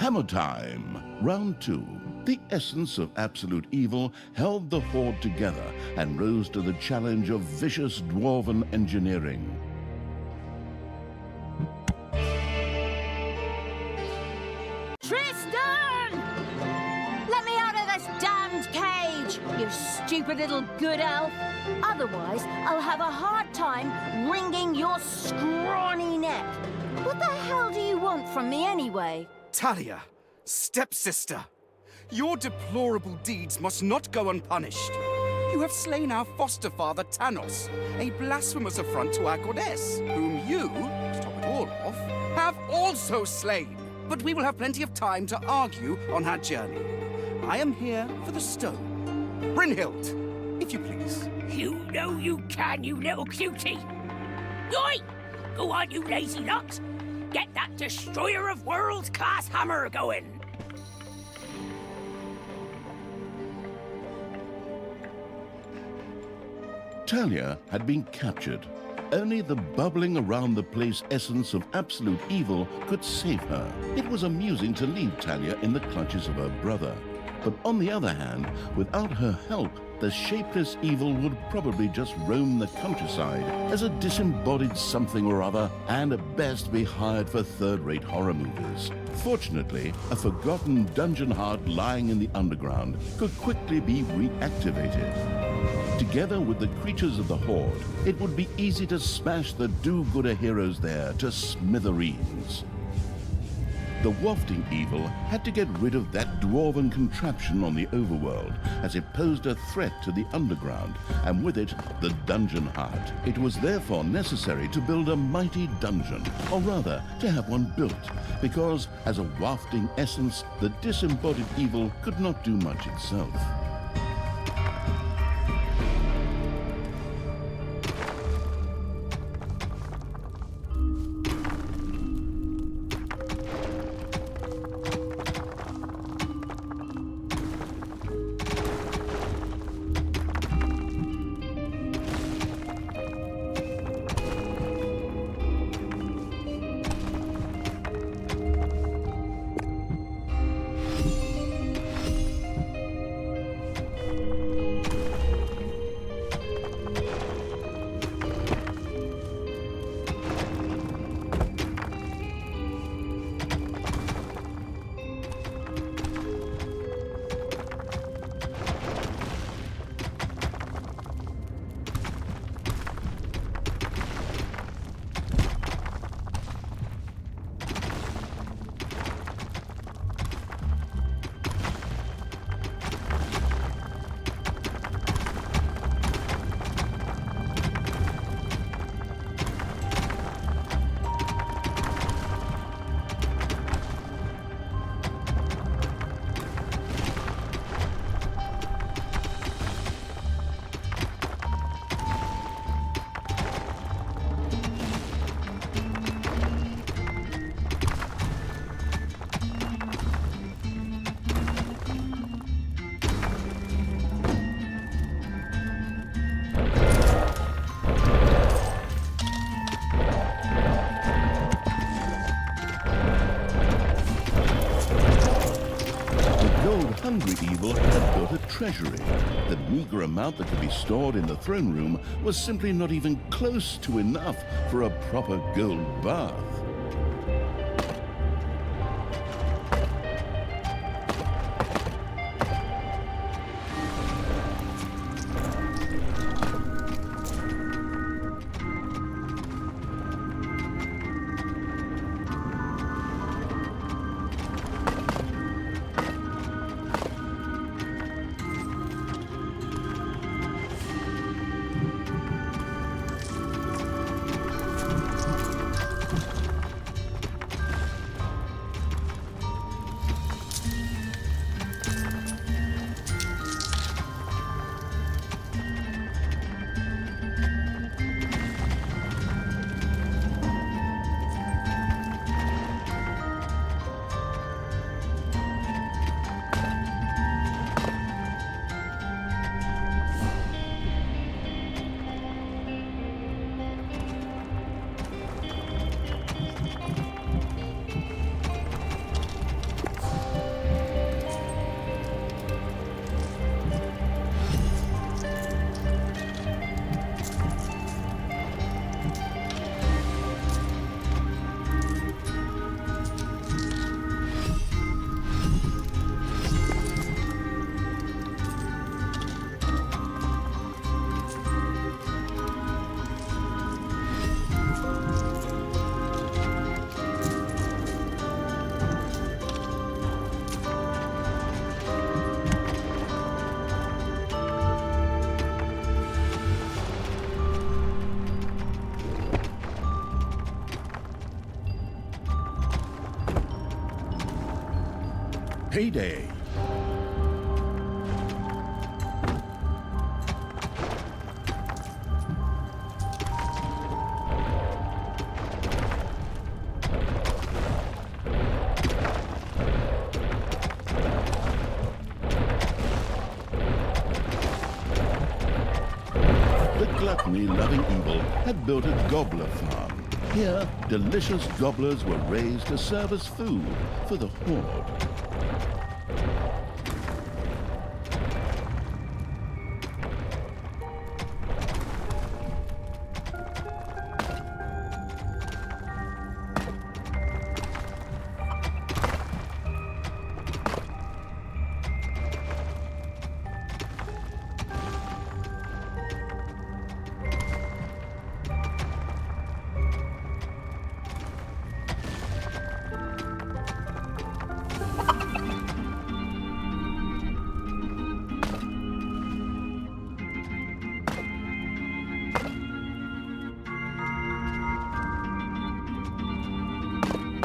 Hammer time! Round 2. The essence of absolute evil held the Horde together and rose to the challenge of vicious dwarven engineering. Tristan! Let me out of this damned cage, you stupid little good elf. Otherwise, I'll have a hard time wringing your scrawny neck. What the hell do you want from me anyway? Talia, stepsister, your deplorable deeds must not go unpunished. You have slain our foster father, Tanos, a blasphemous affront to our goddess, whom you, to top it all off, have also slain. But we will have plenty of time to argue on our journey. I am here for the stone. Brynhild, if you please. You know you can, you little cutie. Oi! Go on, you lazy locks. Get that destroyer of worlds class hammer going. Talia had been captured. Only the bubbling around the place essence of absolute evil could save her. It was amusing to leave Talia in the clutches of her brother. But on the other hand, without her help, the shapeless evil would probably just roam the countryside as a disembodied something or other, and at best be hired for third-rate horror movies. Fortunately, a forgotten dungeon heart lying in the underground could quickly be reactivated. Together with the creatures of the Horde, it would be easy to smash the do-gooder heroes there to smithereens. The wafting evil had to get rid of that dwarven contraption on the overworld, as it posed a threat to the underground, and with it, the dungeon heart. It was therefore necessary to build a mighty dungeon, or rather, to have one built, because, as a wafting essence, the disembodied evil could not do much itself. Hungry evil had built a treasury. The meager amount that could be stored in the throne room was simply not even close to enough for a proper gold bath. Payday. The gluttony-loving evil had built a gobbler farm. Here, delicious gobblers were raised to serve as food for the horde.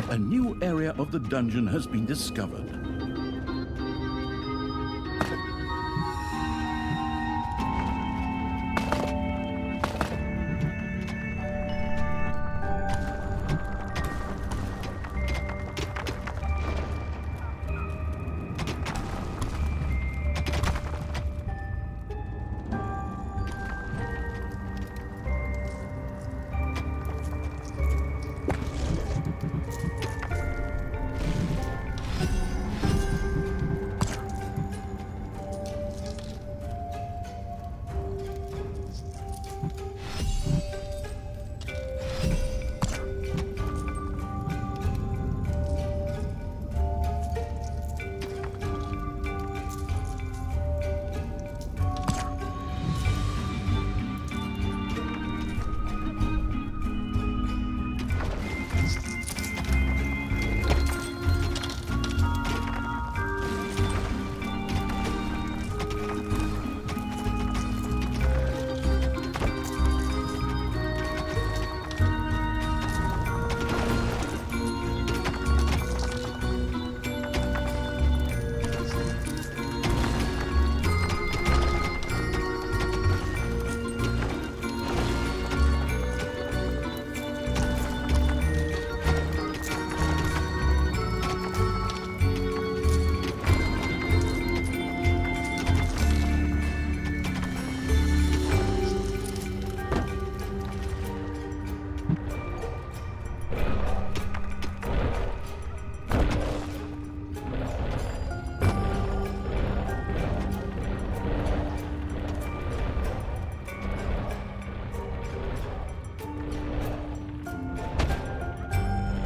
A new area of the dungeon has been discovered.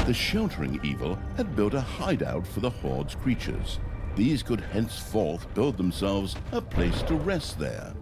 The sheltering evil had built a hideout for the horde's creatures. These could henceforth build themselves a place to rest there.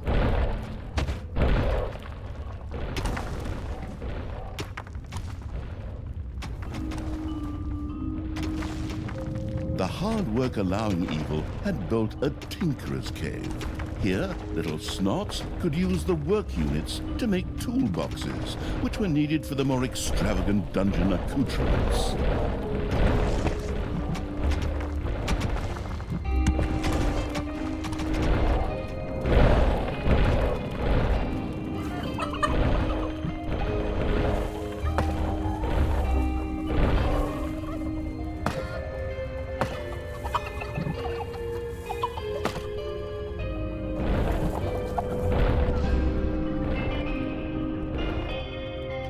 The hard work allowing evil had built a tinkerer's cave. Here, little snots could use the work units to make toolboxes, which were needed for the more extravagant dungeon accoutrements.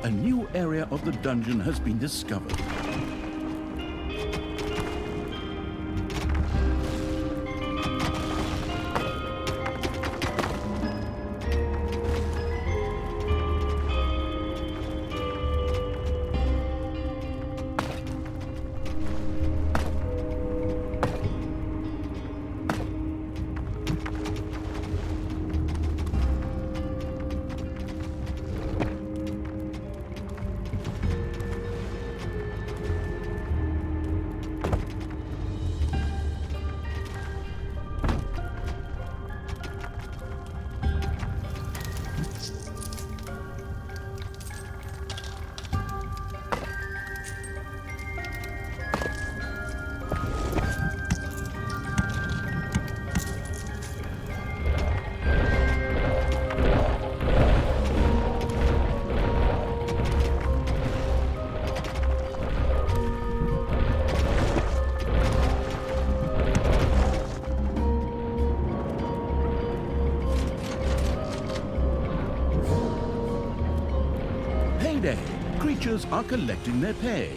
A new area of the dungeon has been discovered. creatures are collecting their pay.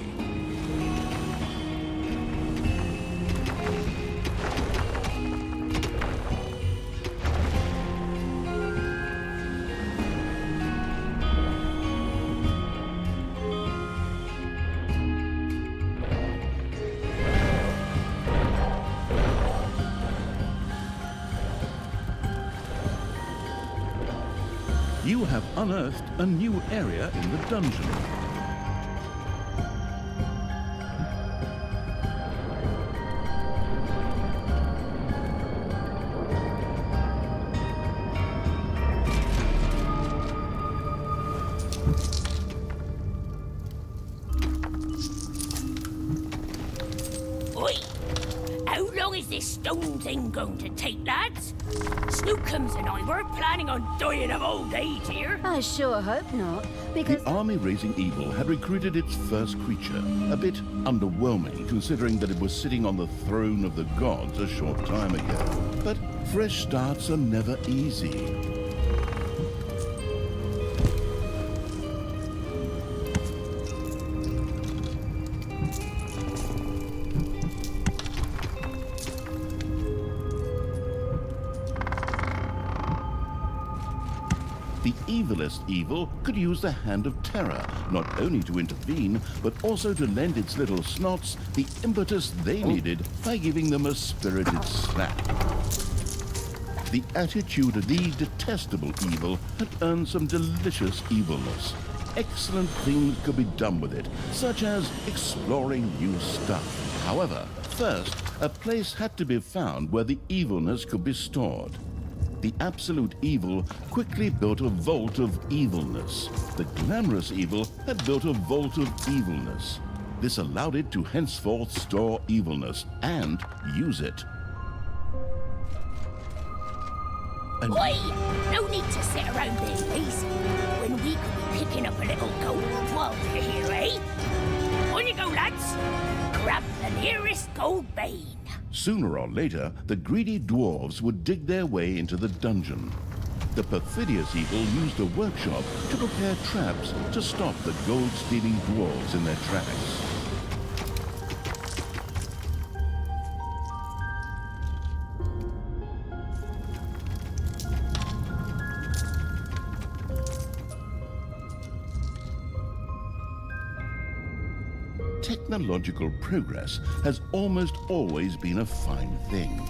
You have unearthed a new area in the dungeon. Oi! How long is this stone thing going to take, lads? Snookums and I weren't planning on dying of old age here. I sure hope not, because The army raising evil had recruited its first creature, a bit underwhelming considering that it was sitting on the throne of the gods a short time ago. But fresh starts are never easy. The evilest evil could use the Hand of Terror, not only to intervene, but also to lend its little snots the impetus they needed by giving them a spirited slap. The attitude of the detestable evil had earned some delicious evilness. Excellent things could be done with it, such as exploring new stuff. However, first, a place had to be found where the evilness could be stored. The absolute evil quickly built a vault of evilness. The glamorous evil had built a vault of evilness. This allowed it to henceforth store evilness and use it. And Oi! No need to sit around being lazy when we could be picking up a little gold while we're here, eh? On you go, lads! Grab the nearest gold vein. sooner or later, the greedy dwarves would dig their way into the dungeon. The perfidious evil used a workshop to prepare traps to stop the gold-stealing dwarves in their tracks. Technological progress has almost always been a fine thing.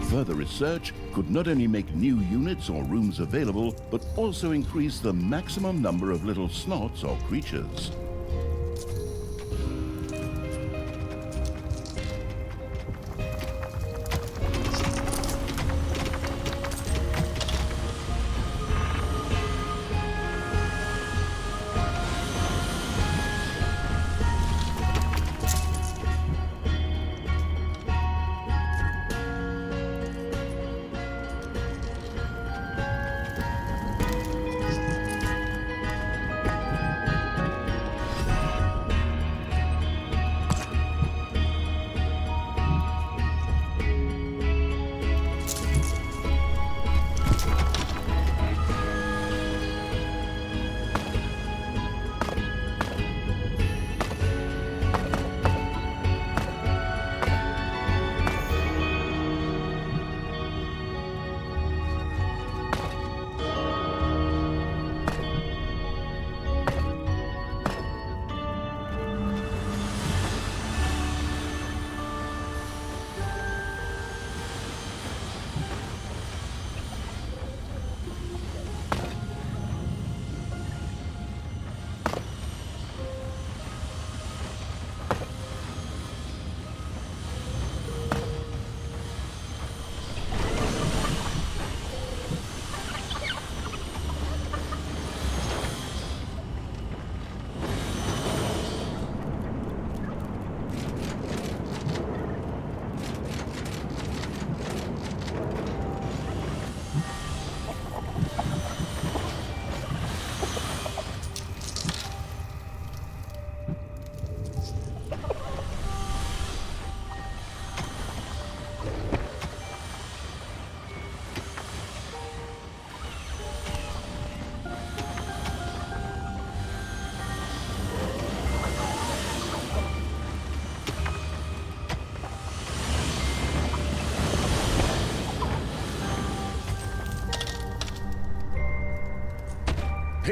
Further research could not only make new units or rooms available, but also increase the maximum number of little snots or creatures.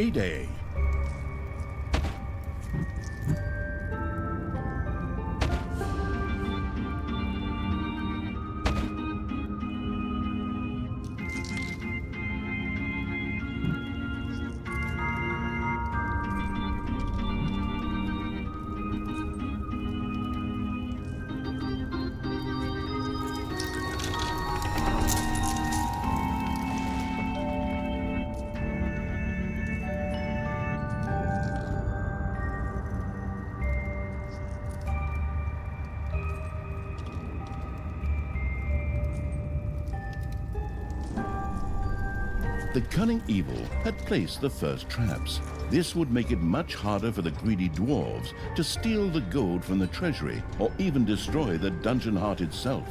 Payday. The cunning evil had placed the first traps. This would make it much harder for the greedy dwarves to steal the gold from the treasury or even destroy the dungeon heart itself.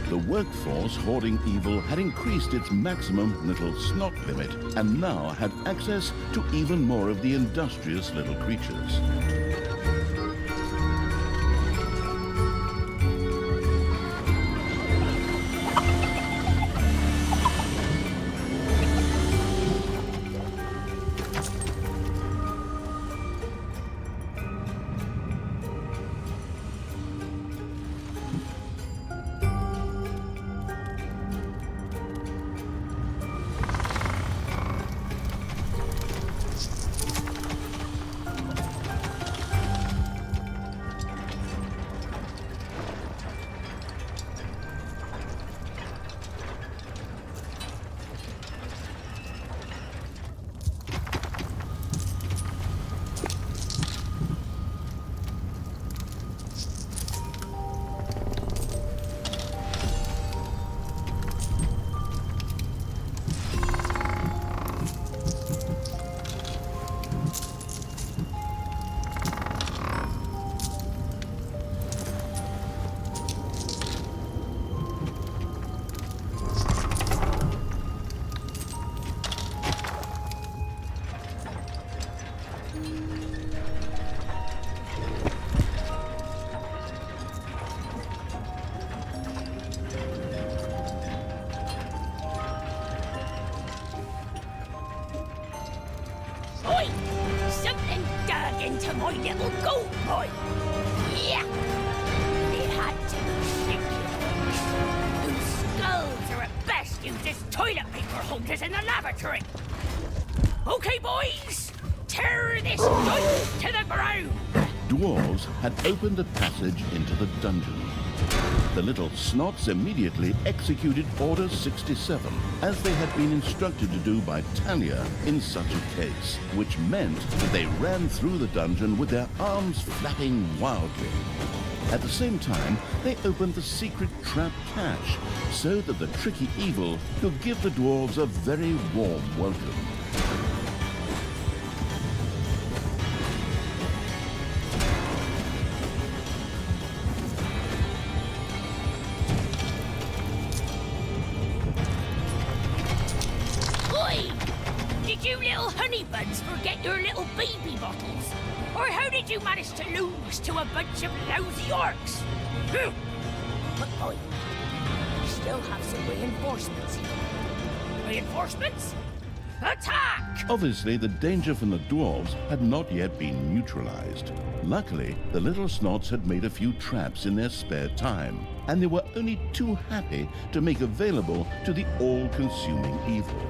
The workforce hoarding evil had increased its maximum little snot limit and now had access to even more of the industrious little creatures. Oi! Something dug into my little gold mine. Yeah! They had to be shit. Those skulls are at best used as toilet paper holders in the lavatory. Okay, boys! Tear this dungeon to the ground! Dwarves had opened a passage into the dungeon. The little snots immediately executed Order 67, as they had been instructed to do by Talia in such a case, which meant that they ran through the dungeon with their arms flapping wildly. At the same time, they opened the secret trap cache, so that the tricky evil could give the dwarves a very warm welcome. Did you little honeybuds forget your little baby bottles? Or how did you manage to lose to a bunch of lousy orcs? But boy, we still have some reinforcements here. Reinforcements? Attack! Obviously, the danger from the dwarves had not yet been neutralized. Luckily, the little snots had made a few traps in their spare time, and they were only too happy to make available to the all-consuming evil.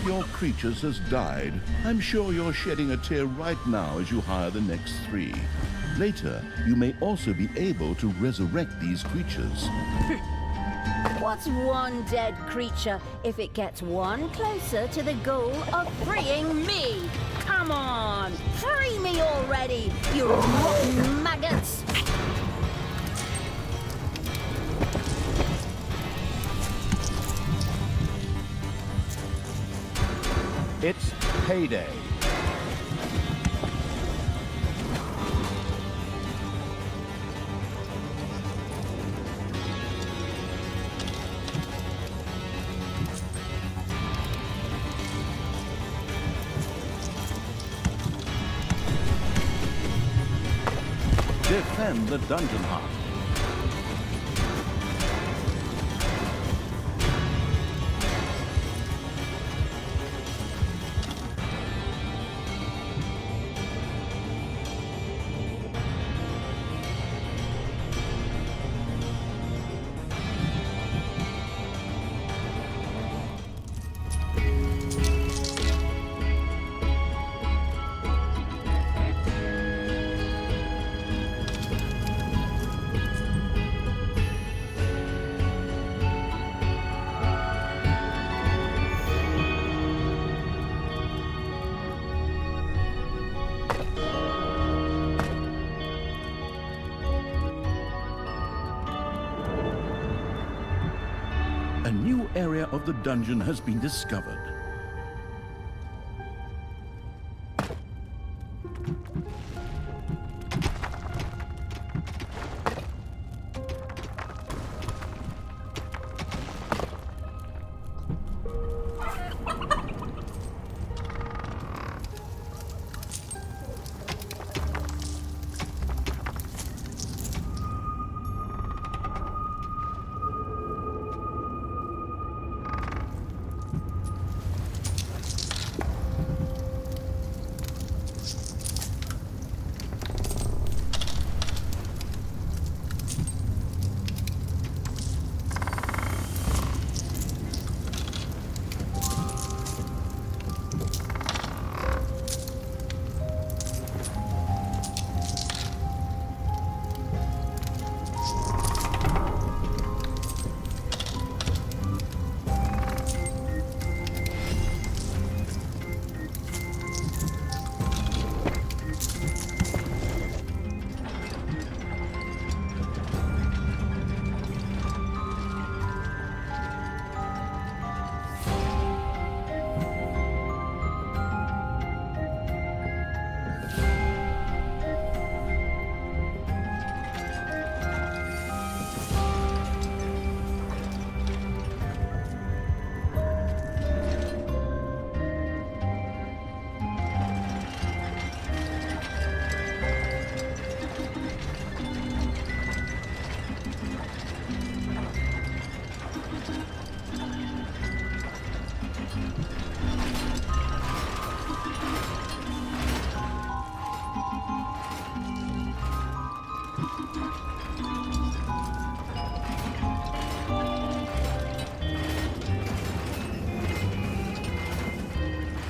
your creatures has died, I'm sure you're shedding a tear right now as you hire the next 3. Later, you may also be able to resurrect these creatures. What's one dead creature if it gets one closer to the goal of freeing me? Come on, free me already, you rotten maggots! It's payday. Defend the dungeon heart. A new area of the dungeon has been discovered.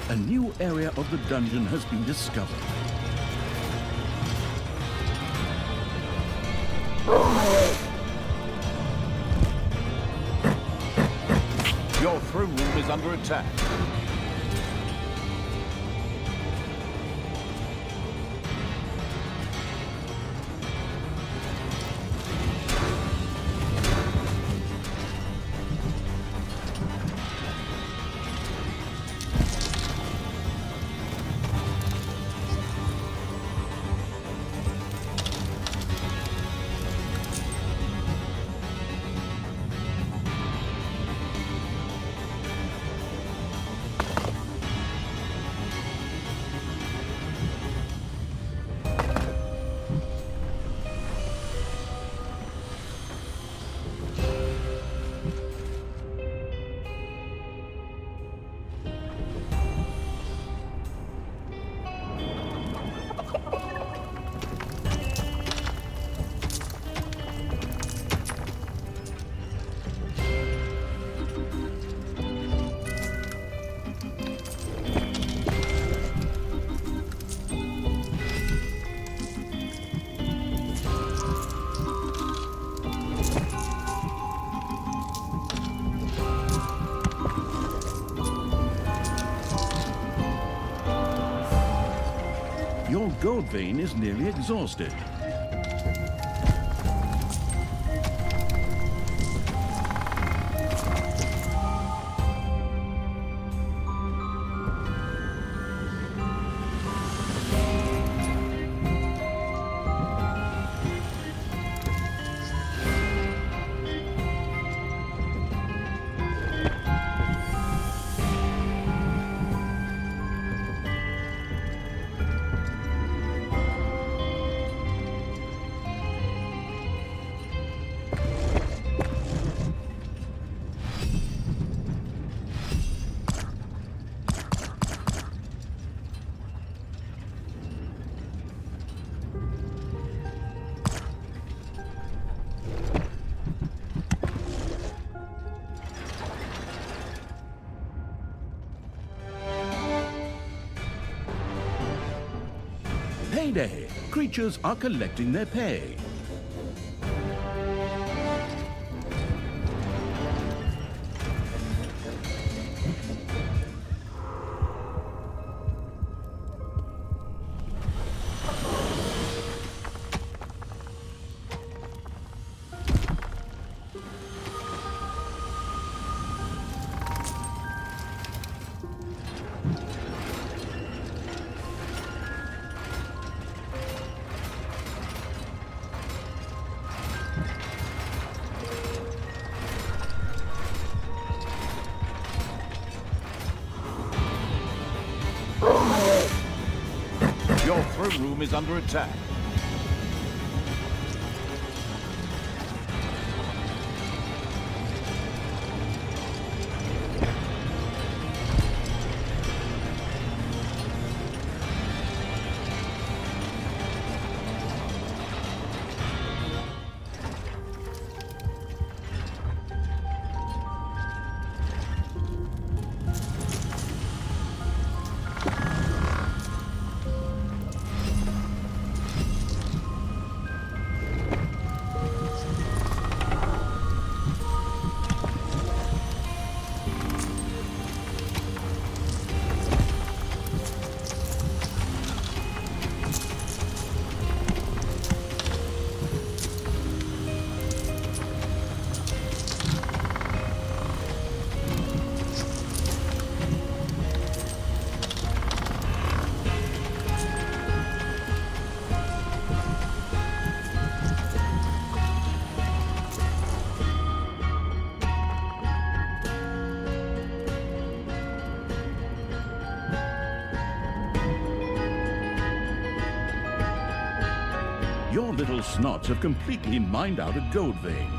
A new area of the dungeon has been discovered. Your throne room is under attack. gold vein is nearly exhausted. Payday! Creatures are collecting their pay. Your throne room is under attack. Your little snots have completely mined out a gold vein.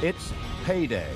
It's payday.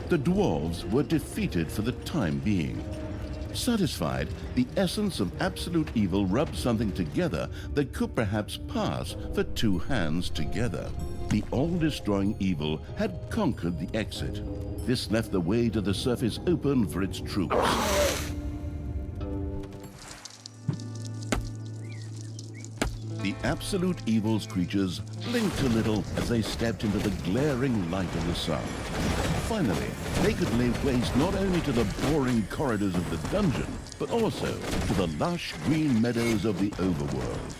The dwarves were defeated for the time being. Satisfied, the essence of absolute evil rubbed something together that could perhaps pass for two hands together. The all-destroying evil had conquered the exit. This left the way to the surface open for its troops. The absolute evil's creatures blinked a little as they stepped into the glaring light of the sun. Finally, they could lay waste not only to the boring corridors of the dungeon, but also to the lush green meadows of the overworld.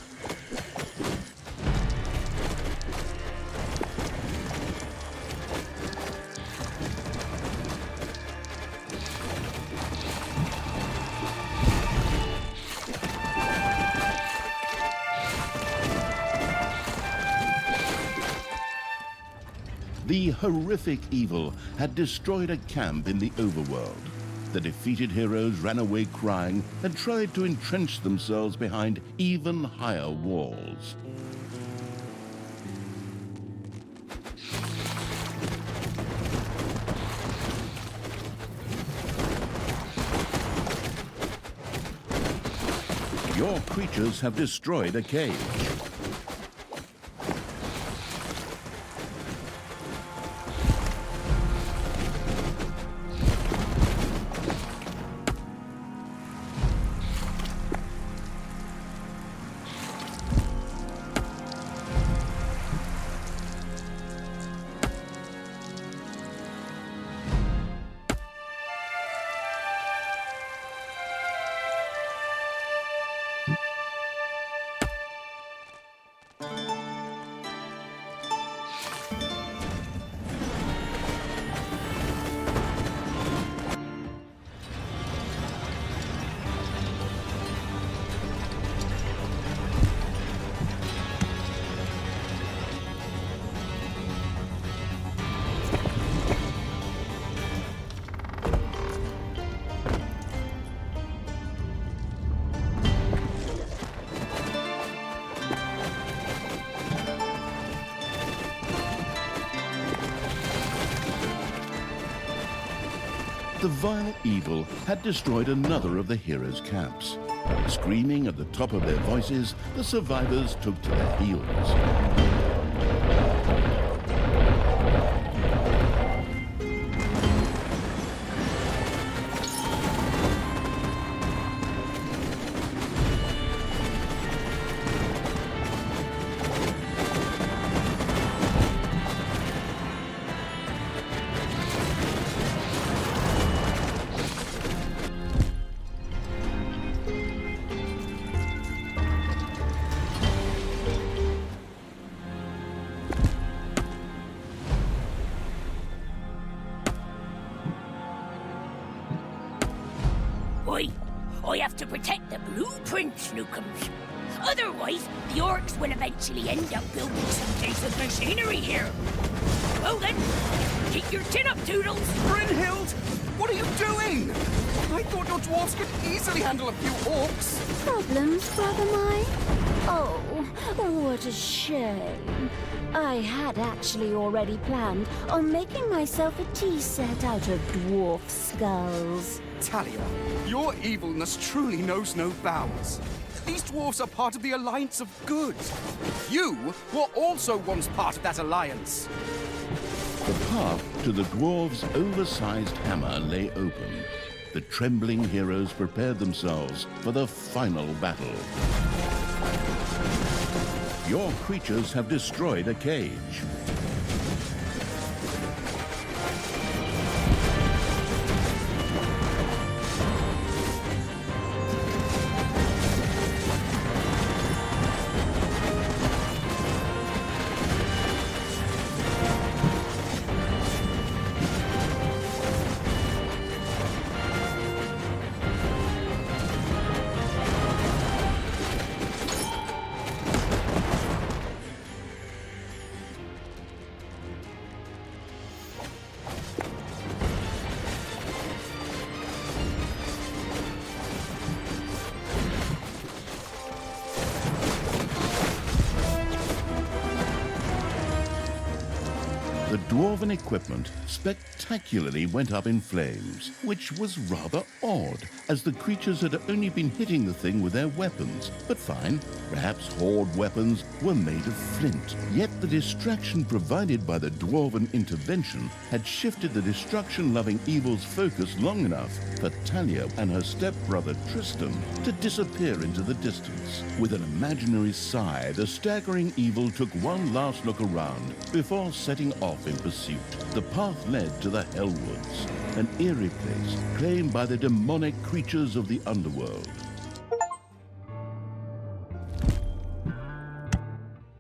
The horrific evil had destroyed a camp in the overworld. The defeated heroes ran away crying and tried to entrench themselves behind even higher walls. Your creatures have destroyed a cage. The vile evil had destroyed another of the heroes' camps. Screaming at the top of their voices, the survivors took to their heels. I have to protect the blueprints, Snookums. Otherwise, the orcs will eventually end up building some decent machinery here. Well then, keep your chin up, Toodles! Brynhild! What are you doing? I thought your dwarves could easily handle a few orcs. Problems, Brother Mine? Oh, what a shame. I had actually already planned on making myself a tea set out of dwarf skulls. Talia, your evilness truly knows no bounds. These dwarves are part of the Alliance of Good. You were also once part of that alliance. The path to the dwarves' oversized hammer lay open. The trembling heroes prepared themselves for the final battle. Your creatures have destroyed a cage. The dwarven equipment spectacularly went up in flames, which was rather odd, as the creatures had only been hitting the thing with their weapons. But fine, perhaps Horde weapons were made of flint. Yet the distraction provided by the dwarven intervention had shifted the destruction-loving evil's focus long enough for Talia and her stepbrother Tristan to disappear into the distance. With an imaginary sigh, the staggering evil took one last look around before setting off in pursuit. The path led to the Hellwoods, an eerie place claimed by the demonic creatures of the underworld.